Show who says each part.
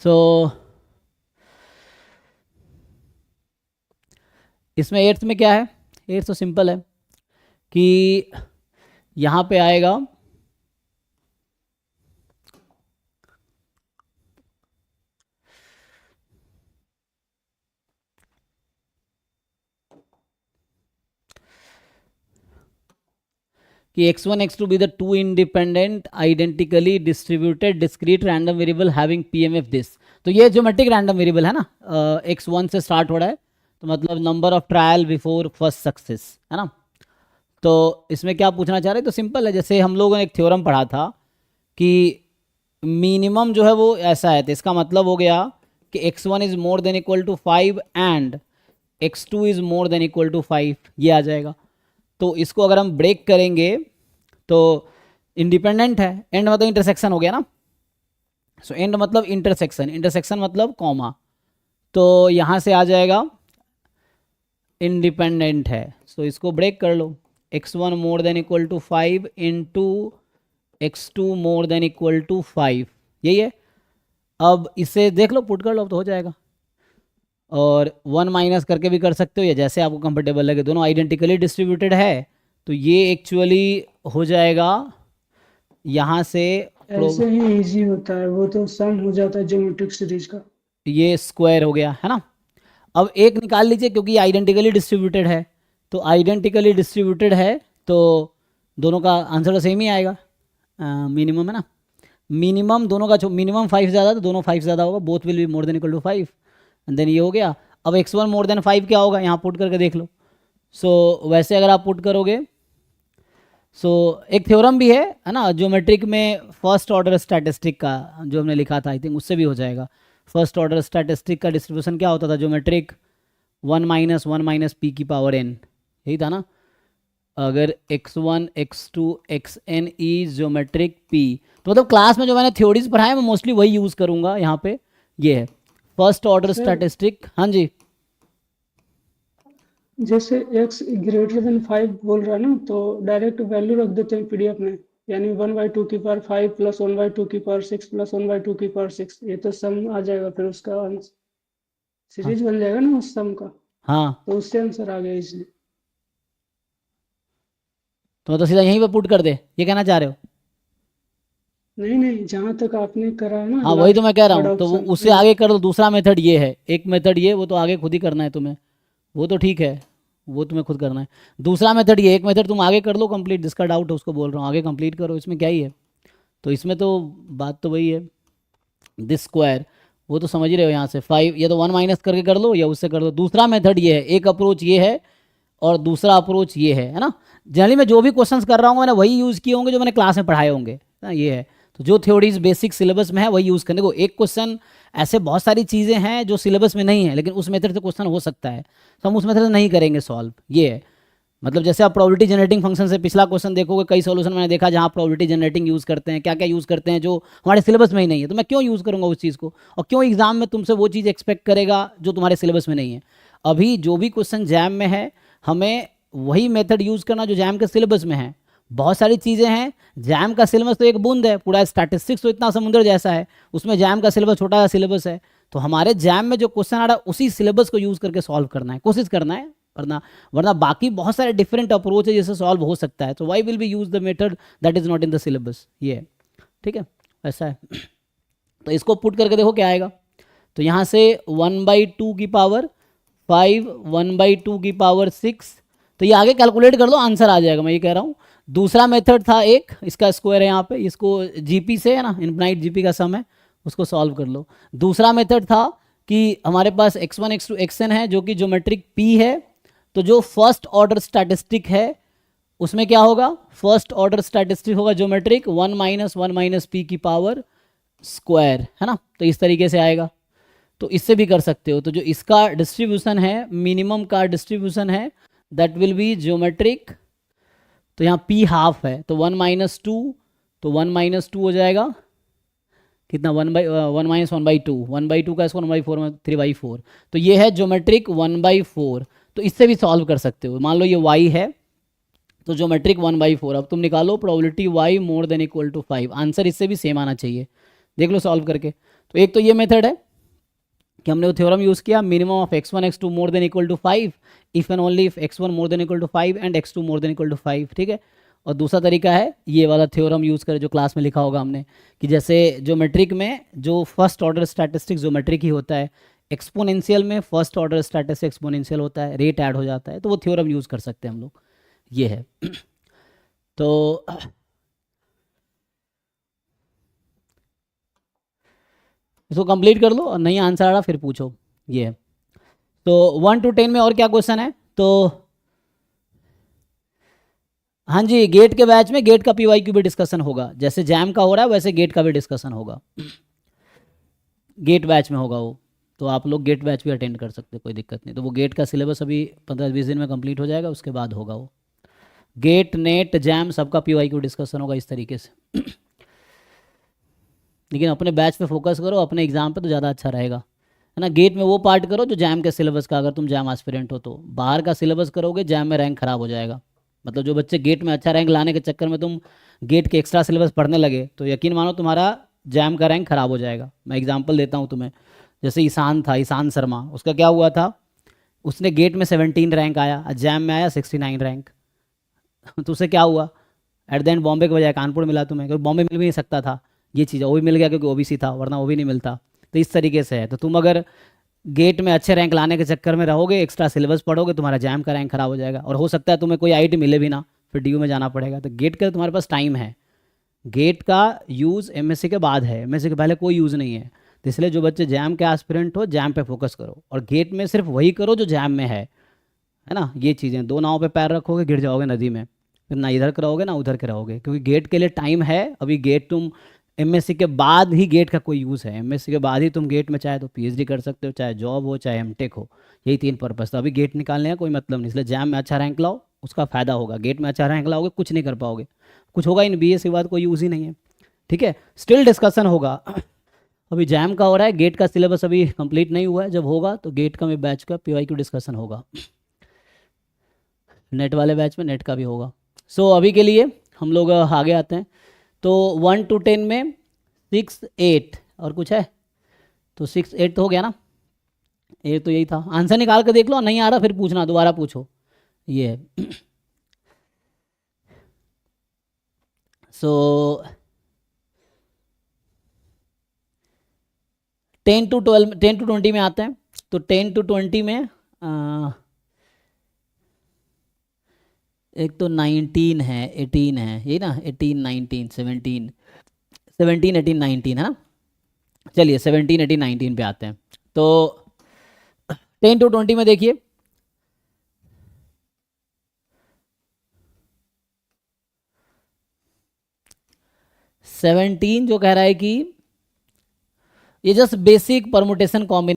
Speaker 1: सो इसमें एट्थ में क्या है, एट्थ तो सिंपल है कि यहाँ पे आएगा कि x1 x2 be the two independent identically distributed discrete random variable having PMF this। तो ये ज्योमेट्रिक रैंडम वेरिएबल है ना, x1 से स्टार्ट हो रहा है, तो मतलब number of trial before first success है ना। तो इसमें क्या पूछना चाह रहे हैं, तो सिंपल है, जैसे हम लोगों ने एक थ्योरम पढ़ा था कि मिनिमम जो है वो ऐसा है, तो इसका मतलब हो गया कि x1 is more than equal to 5 and x2 is more than equal to 5, ये आ जाएगा। तो इसको अगर हम ब्रेक करेंगे तो इंडिपेंडेंट है, एंड मतलब इंटरसेक्शन हो गया ना। सो एंड मतलब इंटरसेक्शन, इंटरसेक्शन मतलब कॉमा, तो यहाँ से आ जाएगा इंडिपेंडेंट है। सो इसको ब्रेक कर लो, x1 more than equal to 5 into x2 more than equal to 5, यही है। अब इसे देख लो, पुट कर लो, अब तो हो जाएगा। और 1 माइनस करके भी कर सकते हो या जैसे आपको कंफर्टेबल लगे, दोनों आइडेंटिकली डिस्ट्रीब्यूटेड है, तो ये एक्चुअली हो जाएगा यहाँ से
Speaker 2: ऐसे ही इजी होता है, वो तो सम हो जाता है ज्योमेट्रिक सीरीज का।
Speaker 1: ये स्क्वायर हो गया है ना। अब एक निकाल लीजिए क्योंकि ये आइडेंटिकली डिस्ट्रीब्यूटेड है, तो आइडेंटिकली डिस्ट्रीब्यूटेड है तो दोनों का आंसर तो सेम ही आएगा, मिनिमम है ना। मिनिमम दोनों का, मिनिमम 5 ज़्यादा तो दोनों 5 ज़्यादा होगा, both will be more than equal to 5, and then ये हो गया। अब x1 मोर देन 5 क्या होगा, यहाँ पुट करके देख लो। सो वैसे अगर आप पुट करोगे, सो एक थ्योरम भी है ना ज्योमेट्रिक में, फर्स्ट ऑर्डर स्टैटिस्टिक का जो हमने लिखा था, आई थिंक उससे भी हो जाएगा। फर्स्ट ऑर्डर स्टैटिस्टिक का डिस्ट्रीब्यूशन क्या होता था ज्योमेट्रिक, 1 - 1 - p की पावर n, यही था ना। अगर x1 x2 xn is geometric p, तो मतलब क्लास में जो मैंने थ्योरीज पढ़ाए मैं मोस्टली वही यूज़ करूंगा यहाँ पे। ये है फर्स्ट ऑर्डर स्टैटिस्टिक। हाँ जी,
Speaker 2: जैसे x ग्रेटर देन 5 बोल रहा है ना, तो डायरेक्ट वैल्यू रख देते हैं पीडीएफ में, यानी 1/2 की पावर 5 प्लस 1/2 की पावर 6 प्लस 1/2 की पावर 6, ये तो सम आ जाएगा, फिर उसका
Speaker 1: हाँ
Speaker 2: सीरीज बन जाएगा ना उस सम का,
Speaker 1: हाँ,
Speaker 2: तो उससे आंसर आ गया इसलिए।
Speaker 1: तो मतलब सीधा यहीं पे पुट कर दे, ये कहना चाह रहे हो।
Speaker 2: नहीं नहीं, जहां तक आपने करा है ना
Speaker 1: हाँ वही तो मैं
Speaker 2: लास्ट
Speaker 1: कह रहा
Speaker 2: थर्ड
Speaker 1: हूँ, तो वो
Speaker 2: ऑप्शन
Speaker 1: उससे आगे कर दो। दूसरा मेथड ये है, एक मेथड ये, वो तो आगे खुद ही करना है तुम्हें, वो तो ठीक है, वो तुम्हें खुद करना है। दूसरा मेथड ये, एक मेथड तुम आगे कर लो कंप्लीट, जिसका डाउट है उसको बोल रहा हूँ आगे कंप्लीट करो, इसमें क्या ही है। तो इसमें तो बात तो वही है, दिस स्क्वायर, वो तो समझ ही रहे हो। यहाँ से 5 या तो 1 माइनस करके कर लो या उससे कर दो। दूसरा मेथड ये है, एक अप्रोच ये है और दूसरा अप्रोच ये है ना। जनरली मैं जो भी क्वेश्चंस कर रहा हूँ मैंने वही यूज़ किए होंगे जो मैंने क्लास में पढ़ाए होंगे ना, ये है। तो जो थ्योरीज बेसिक सिलेबस में है वही यूज़ करने को। एक क्वेश्चन, ऐसे बहुत सारी चीज़ें हैं जो सिलेबस में नहीं है लेकिन उस मेथड से क्वेश्चन हो सकता है, तो हम उस मेथड से नहीं करेंगे सॉल्व, ये है। मतलब जैसे आप प्रोबेबिलिटी जनरेटिंग फंक्शन से पिछला क्वेश्चन देखोगे, कई सॉल्यूशन मैंने देखा जहाँ प्रोबेबिलिटी जनरेटिंग यूज़ करते हैं, क्या क्या यूज़ करते हैं जो हमारे सिलेबस में ही नहीं है, तो मैं क्यों यूज़ करूँगा उस चीज़ को, और क्यों एग्जाम में तुमसे वो चीज़ एक्सपेक्ट करेगा जो तुम्हारे सिलेबस में नहीं है। अभी जो भी क्वेश्चन जैम में है, हमें वही मेथड यूज़ करना जो जैम के सिलेबस में है। बहुत सारी चीज़ें हैं, जैम का सिलेबस तो एक बूंद है, पूरा स्टैटिस्टिक्स तो इतना समुद्र जैसा है, उसमें जैम का सिलेबस छोटा सा सिलेबस है। तो हमारे जैम में जो क्वेश्चन आ रहा है उसी सिलेबस को यूज़ करके सॉल्व करना है, कोशिश करना है, वरना वरना बाकी बहुत सारे डिफरेंट अप्रोच है जिससे सॉल्व हो सकता है। तो why will be use the method that is not in the syllabus, ये है, ठीक है, ऐसा है। तो इसको पुट करके देखो क्या आएगा। तो यहाँ से 1/2 की पावर 5, 1/2 की पावर 6, तो ये आगे कैलकुलेट कर लो, आंसर आ जाएगा, मैं ये कह रहा हूँ। दूसरा मेथड था एक, इसका स्क्वायर है यहाँ पे, इसको जीपी से है ना, इनफिनाइट जीपी का सम है, उसको सॉल्व कर लो। दूसरा मेथड था कि हमारे पास x1 x2 xn है जो कि ज्योमेट्रिक p है, तो जो फर्स्ट ऑर्डर स्टैटिस्टिक है उसमें क्या होगा, फर्स्ट ऑर्डर स्टैटिस्टिक होगा ज्योमेट्रिक 1 - 1 - p की पावर स्क्वायर, है ना। तो इस तरीके से आएगा, तो इससे भी कर सकते हो। तो जो इसका डिस्ट्रीब्यूशन है, मिनिमम का डिस्ट्रीब्यूशन है, दैट विल बी ज्योमेट्रिक, तो यहाँ p हाफ है तो 1 - 2, तो 1 - 2 हो जाएगा कितना, 1 - 1/2, 1/2 का इसको 1/4 में 3/4, तो ये है ज्योमेट्रिक 1/4। तो इससे भी सॉल्व कर सकते हो। मान लो ये y है तो ज्योमेट्रिक 1/4। अब तुम निकालो probability y more than equal to 5, answer इससे भी सेम आना चाहिए, देख लो सॉल्व करके। तो एक तो ये मेथड है कि हमने वो थ्योरम यूज़ किया, minimum of x1 x2 more than equal to 5 if and only if x1 more than equal to 5 and x2 more than equal to 5, ठीक है। और दूसरा तरीका है ये वाला थ्योरम यूज़ कर जो क्लास में लिखा होगा हमने, कि जैसे ज्योमेट्रिक में जो फर्स्ट ऑर्डर स्टैटिस्टिक्स ज्योमेट्रिक ही होता है, एक्सपोनेंशियल में फर्स्ट ऑर्डर स्टैटिस्टिक्स एक्सपोनेंशियल होता है, रेट ऐड हो जाता है, तो वो थ्योरम यूज़ कर सकते हैं हम लोग, ये है। तो इसको कंप्लीट कर लो और नहीं आंसर आ रहा फिर पूछो, ये है। तो 1 to 10 में और क्या क्वेश्चन है, तो हाँ जी, गेट के बैच में गेट का पीवाईक्यू भी डिस्कशन होगा, जैसे जैम का हो रहा है वैसे गेट का भी डिस्कशन होगा, गेट बैच में होगा वो। तो आप लोग गेट बैच भी अटेंड कर सकते हो, कोई दिक्कत नहीं। तो वो गेट का सिलेबस अभी 15-20 दिन में कंप्लीट हो जाएगा, उसके बाद होगा वो गेट नेट जैम सबका पीवाईक्यू डिस्कशन होगा इस तरीके से। लेकिन अपने बैच पे फोकस करो, अपने एग्जाम पे तो ज़्यादा अच्छा रहेगा, है ना। गेट में वो पार्ट करो जो जैम के सिलेबस का, अगर तुम जैम एस्पिरेंट हो तो। बाहर का सिलेबस करोगे जैम में रैंक खराब हो जाएगा। मतलब जो बच्चे गेट में अच्छा रैंक लाने के चक्कर में तुम गेट के एक्स्ट्रा सिलेबस पढ़ने लगे, तो यकीन मानो तुम्हारा जैम का रैंक खराब हो जाएगा। मैं एग्जाम्पल देता हूँ तुम्हें, जैसे ईशान था, ईशान शर्मा, उसका क्या हुआ था, उसने गेट में 17 रैंक आया, जैम में आया 69 रैंक। तो उससे क्या हुआ, एट द एंड बॉम्बे के बजाय कानपुर मिला तुम्हें, क्योंकि बॉम्बे मिल भी नहीं सकता था, ये चीज़ वो भी मिल गया क्योंकि ओबीसी था, वरना वो भी नहीं मिलता। तो इस तरीके से है। तो तुम अगर गेट में अच्छे रैंक लाने के चक्कर में रहोगे, एक्स्ट्रा सिलेबस पढ़ोगे, तुम्हारा जैम का रैंक खराब हो जाएगा, और हो सकता है तुम्हें कोई आईटी मिले भी ना, फिर डीयू में जाना पड़ेगा। तो गेट का तुम्हारे पास टाइम है, गेट का यूज़ एमएससी के बाद है, एमएससी के पहले कोई यूज़ नहीं है। तो इसलिए जो बच्चे जैम के एस्पिरेंट हो, जैम पे फोकस करो, और गेट में सिर्फ वही करो जो जैम में है ना। ये चीज़ें, दो नाव पे पैर रखोगे गिर जाओगे नदी में, फिर ना इधर के रहोगे ना उधर के रहोगे, क्योंकि गेट के लिए टाइम है अभी। गेट तुम एमएससी के बाद ही गेट का कोई यूज़ है, एमएससी के बाद ही तुम गेट में चाहे तो पीएचडी कर सकते हो, चाहे जॉब हो, चाहे एमटेक हो, यही 3 पर्पस। तो अभी गेट निकालने का कोई मतलब नहीं, इसलिए जैम में अच्छा रैंक लाओ, उसका फ़ायदा होगा। गेट में अच्छा रैंक लाओगे कुछ नहीं कर पाओगे, कुछ होगा इन बीएस के बाद कोई यूज़ ही नहीं है, ठीक है। स्टिल डिस्कशन होगा। अभी जैम का हो रहा है, गेट का सिलेबस अभी कंप्लीट नहीं हुआ है, जब होगा तो गेट का में बैच का पीवाईक्यू डिस्कशन होगा, नेट वाले बैच में नेट का भी होगा। सो अभी के लिए हम लोग आगे आते हैं। तो 1 to 10 में 6 8 और कुछ है, तो 6 8 तो हो गया ना, ये तो यही था। आंसर निकाल कर देख लो, नहीं आ रहा फिर पूछना, दोबारा पूछो, ये है। सो 10 to 12, 10 to 20 में आते हैं। तो 10 to 20 में एक तो 19 है, 18 है, ये ना, 18 19 17 17 18 19 है ना। चलिए 17 18 19 पे आते हैं। तो 10 to 20 में देखिए, सेवनटीन जो कह रहा है कि ये जस्ट बेसिक परमुटेशन कॉम्बिनेशन